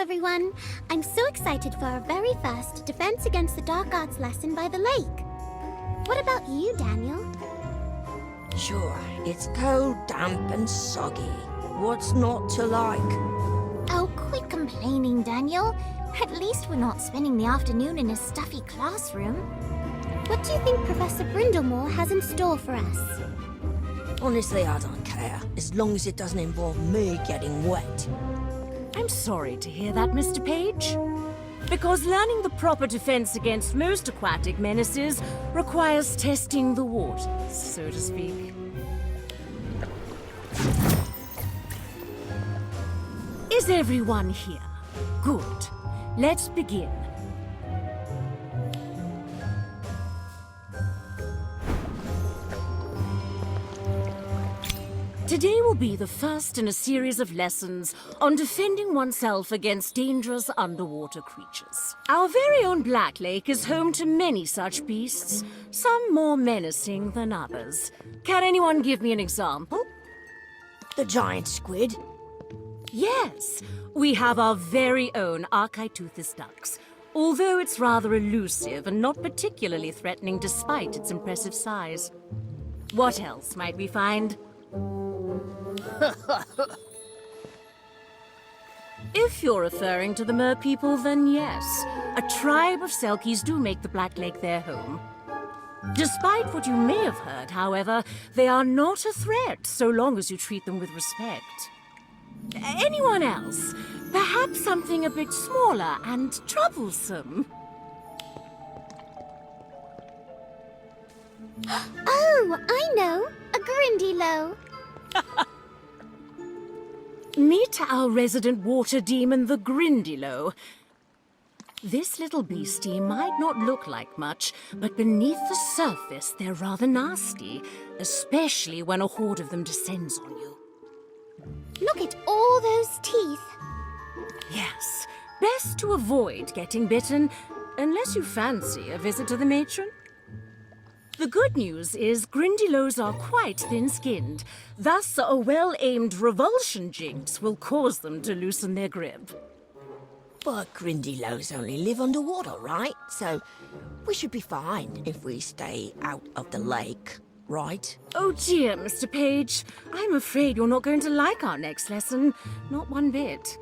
Everyone. I'm so excited for our very first Defense Against the Dark Arts lesson by the lake. What about you, Daniel? Sure, it's cold, damp and soggy. What's not to like? Oh, quit complaining, Daniel. At least we're not spending the afternoon in a stuffy classroom. What do you think Professor Brindlemore has in store for us? Honestly, I don't care, as long as it doesn't involve me getting wet. I'm sorry to hear that, Mr. Page. Because learning the proper defense against most aquatic menaces requires testing the waters, so to speak. Is everyone here? Good. Let's begin. Today will be the first in a series of lessons on defending oneself against dangerous underwater creatures. Our very own Black Lake is home to many such beasts, some more menacing than others. Can anyone give me an example? The giant squid? Yes, we have our very own Archaiteuthis ducks, although it's rather elusive and not particularly threatening despite its impressive size. What else might we find? If you're referring to the merpeople, then yes. A tribe of Selkies do make the Black Lake their home. Despite what you may have heard, however, they are not a threat so long as you treat them with respect. Anyone else? Perhaps something a bit smaller and troublesome? Oh, I know! A Grindylow! Meet our resident water demon, the Grindylow. This little beastie might not look like much, but beneath the surface they're rather nasty, especially when a horde of them descends on you. Look at all those teeth! Yes, best to avoid getting bitten, unless you fancy a visit to the matron. The good news is Grindylows are quite thin-skinned, thus a well-aimed revulsion jinx will cause them to loosen their grip. But Grindylows only live underwater, right? So we should be fine if we stay out of the lake, right? Oh dear, Mr. Page, I'm afraid you're not going to like our next lesson, not one bit.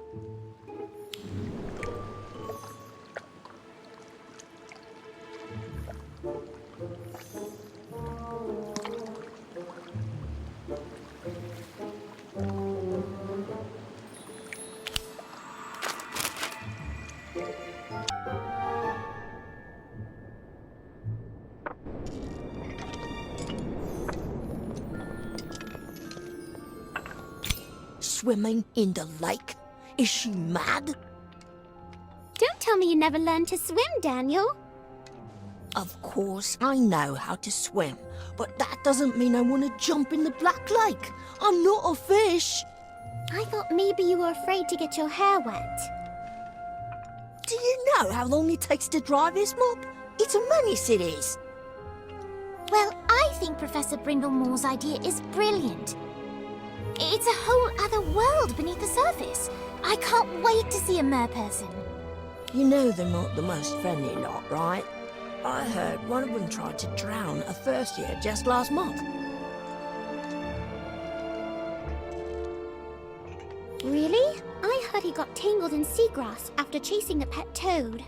Swimming in the lake? Is she mad? Don't tell me you never learned to swim, Daniel. Of course, I know how to swim, but that doesn't mean I want to jump in the Black Lake. I'm not a fish. I thought maybe you were afraid to get your hair wet. Do you know how long it takes to dry this mop? It's a menace, it is. Well, I think Professor Brindlemore's idea is brilliant. It's a whole other world beneath the surface. I can't wait to see a merperson. You know they're not the most friendly lot, right? I heard one of them tried to drown a first year just last month. Really? I heard he got tangled in seagrass after chasing a pet toad.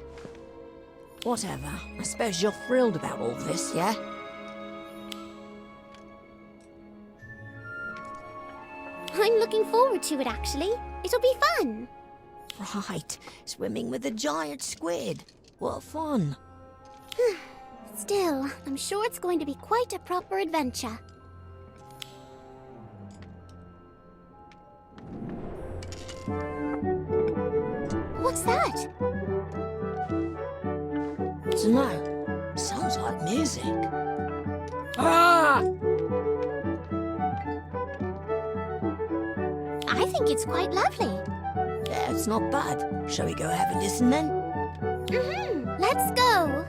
Whatever. I suppose you're thrilled about all this, yeah? I'm looking forward to it, actually. It'll be fun. Right. Swimming with a giant squid. What fun. Still, I'm sure it's going to be quite a proper adventure. What's that? Dunno. Sounds like music. Ah! I think it's quite lovely. Yeah, it's not bad. Shall we go have a listen then? Let's go.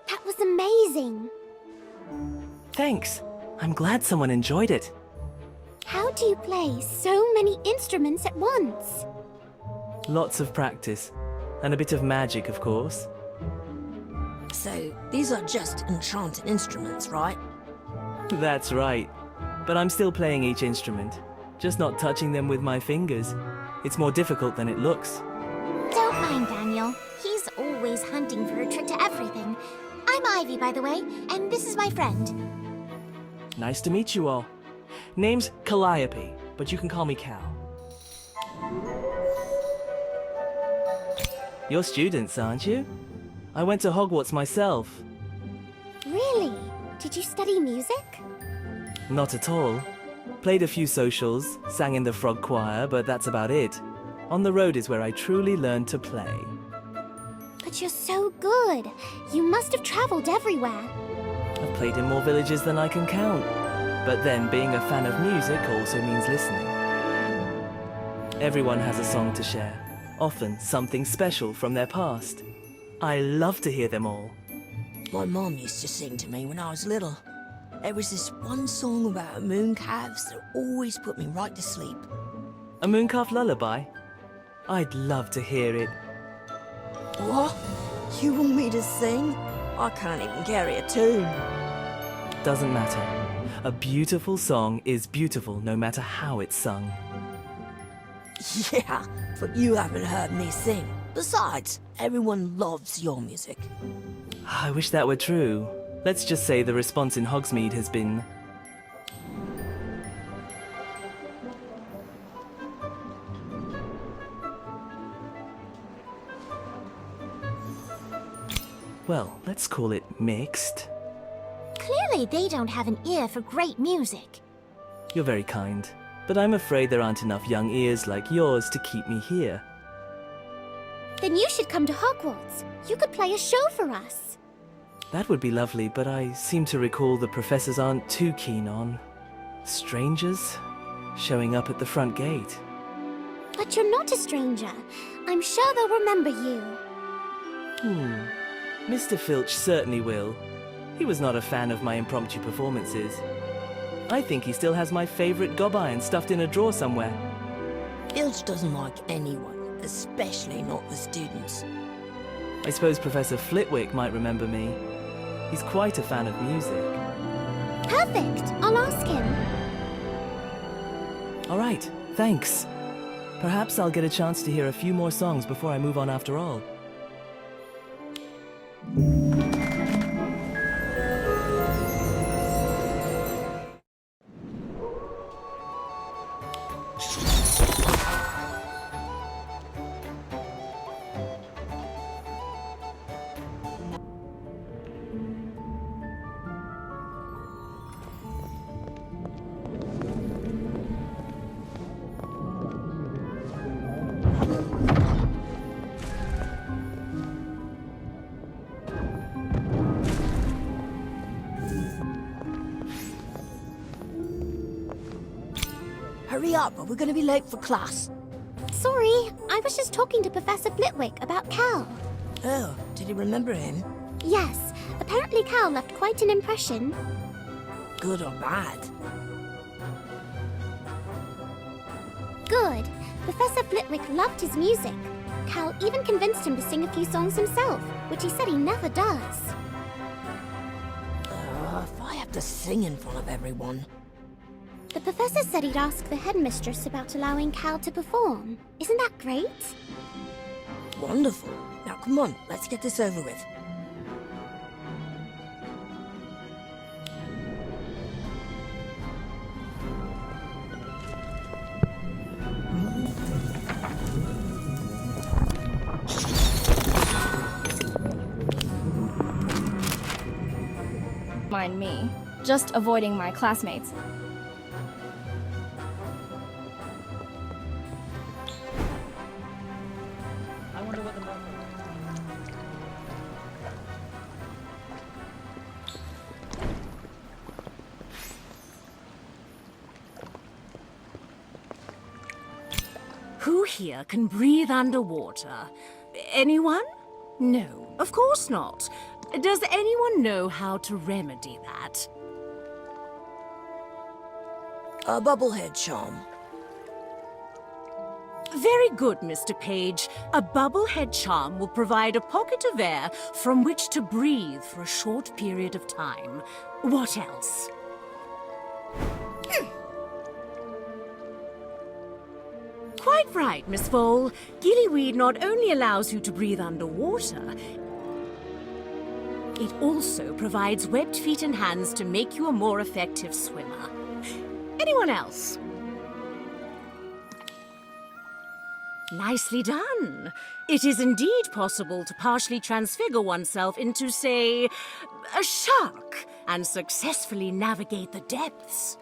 That was amazing. Thanks. I'm glad someone enjoyed it. How do you play so many instruments at once? Lots of practice. And a bit of magic, of course. So, these are just enchanted instruments, right? That's right. But I'm still playing each instrument. Just not touching them with my fingers. It's more difficult than it looks. Don't mind Daniel. He's always hunting for a trick to everything. I'm Ivy, by the way, and this is my friend. Nice to meet you all. Name's Calliope, but you can call me Cal. You're students, aren't you? I went to Hogwarts myself. Really? Did you study music? Not at all. Played a few socials, sang in the frog choir, but that's about it. On the road is where I truly learned to play. But you're so good. You must have traveled everywhere. I've played in more villages than I can count. But then, being a fan of music also means listening. Everyone has a song to share, often something special from their past. I love to hear them all. My mom used to sing to me when I was little. There was this one song about mooncalves that always put me right to sleep. A mooncalf lullaby? I'd love to hear it. What? You want me to sing? I can't even carry a tune. Doesn't matter. A beautiful song is beautiful no matter how it's sung. Yeah, but you haven't heard me sing. Besides, everyone loves your music. I wish that were true. Let's just say the response in Hogsmeade has been... well, let's call it mixed. Clearly they don't have an ear for great music. You're very kind, but I'm afraid there aren't enough young ears like yours to keep me here. Then you should come to Hogwarts. You could play a show for us. That would be lovely, but I seem to recall the professors aren't too keen on strangers showing up at the front gate. But you're not a stranger. I'm sure they'll remember you. Mr. Filch certainly will. He was not a fan of my impromptu performances. I think he still has my favorite gob iron stuffed in a drawer somewhere. Filch doesn't like anyone, especially not the students. I suppose Professor Flitwick might remember me. He's quite a fan of music. Perfect. I'll ask him. All right, thanks. Perhaps I'll get a chance to hear a few more songs before I move on after all. Hurry up, or we're gonna be late for class. Sorry, I was just talking to Professor Flitwick about Cal. Oh, did you remember him? Yes, apparently Cal left quite an impression. Good or bad? Good. Professor Flitwick loved his music. Cal even convinced him to sing a few songs himself, which he said he never does. If I have to sing in front of everyone. The professor said he'd ask the headmistress about allowing Cal to perform. Isn't that great? Wonderful. Now come on, let's get this over with. Mind me. Just avoiding my classmates. Who here can breathe underwater? Anyone? No, of course not. Does anyone know how to remedy that? A bubblehead charm. Very good, Mr. Page. A bubblehead charm will provide a pocket of air from which to breathe for a short period of time. What else? Quite right, Miss Vole. Gillyweed not only allows you to breathe underwater, it also provides webbed feet and hands to make you a more effective swimmer. Anyone else? Nicely done. It is indeed possible to partially transfigure oneself into, say, a shark and successfully navigate the depths.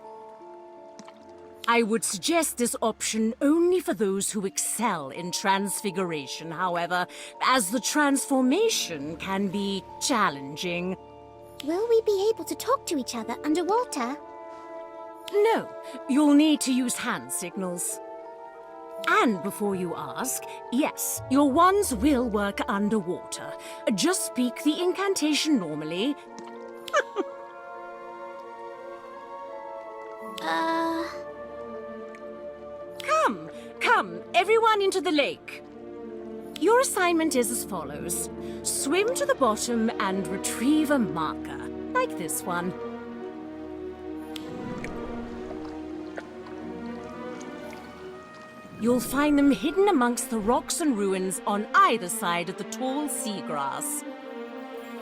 I would suggest this option only for those who excel in transfiguration, however, as the transformation can be challenging. Will we be able to talk to each other underwater? No, you'll need to use hand signals. And before you ask, yes, your wands will work underwater. Just speak the incantation normally. Come, everyone into the lake. Your assignment is as follows. Swim to the bottom and retrieve a marker, like this one. You'll find them hidden amongst the rocks and ruins on either side of the tall seagrass.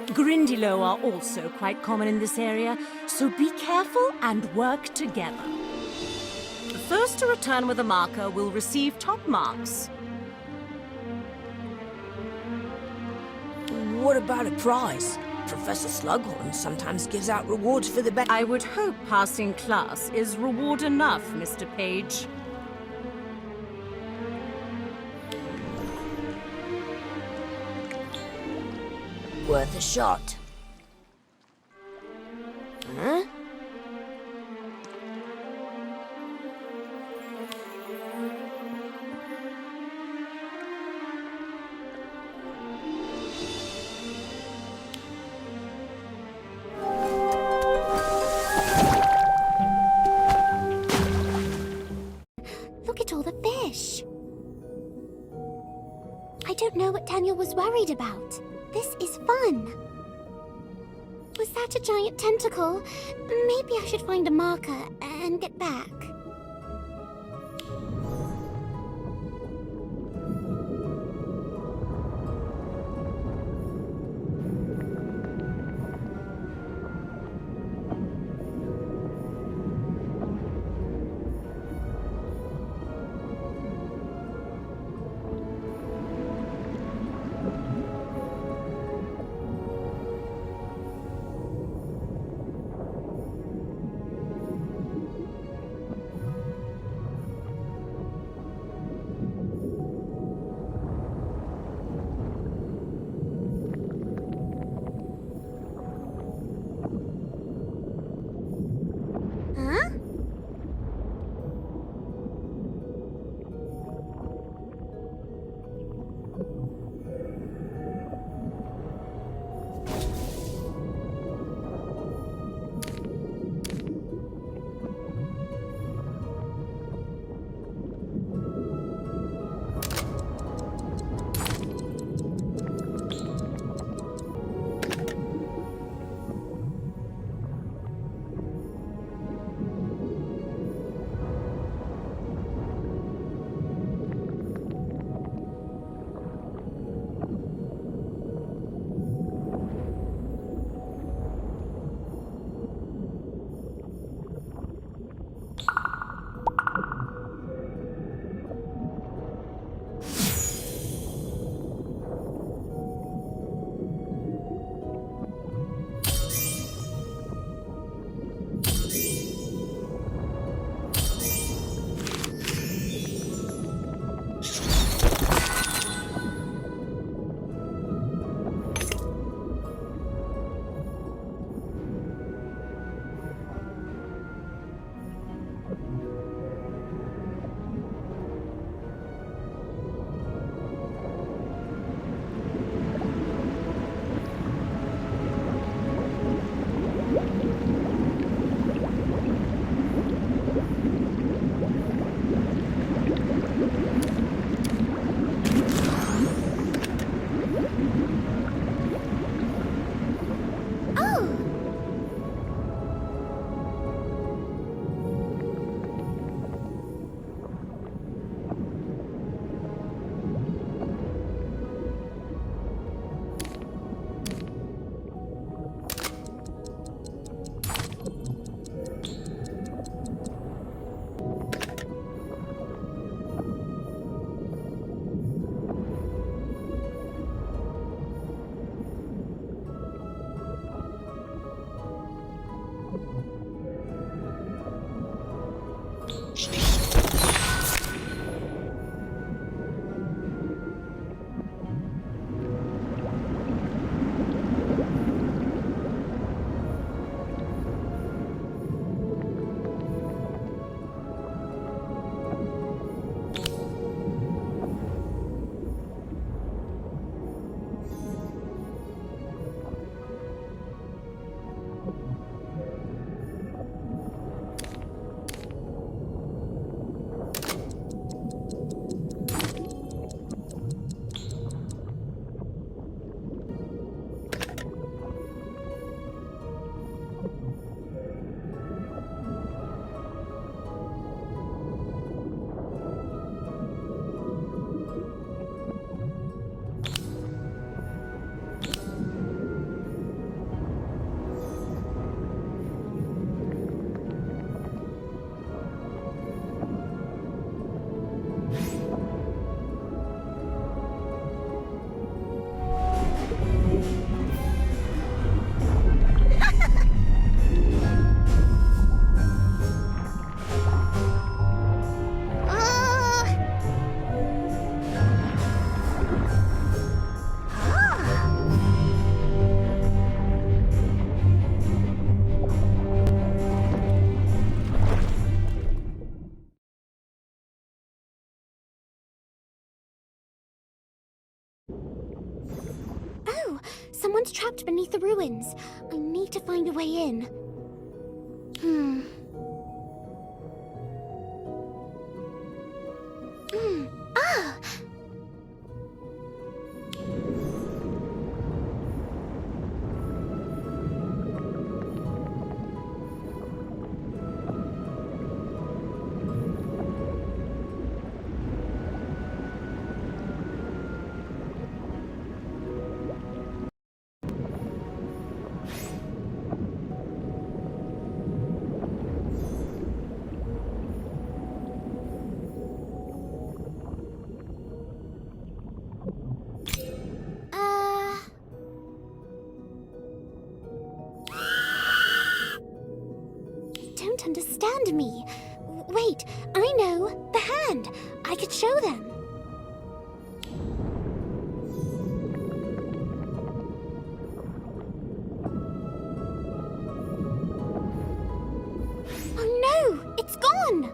Grindylow are also quite common in this area, so be careful and work together. The first to return with a marker will receive top marks. What about a prize? Professor Slughorn sometimes gives out rewards for the best. I would hope passing class is reward enough, Mr. Page. Worth a shot. Huh? Look at all the fish. I don't know what Daniel was worried about. This is fun. Was that a giant tentacle? Maybe I should find a marker and get back. Oh, someone's trapped beneath the ruins. I need to find a way in. Ah! Don't understand me. Wait, I know. The hand. I could show them. Oh no! It's gone!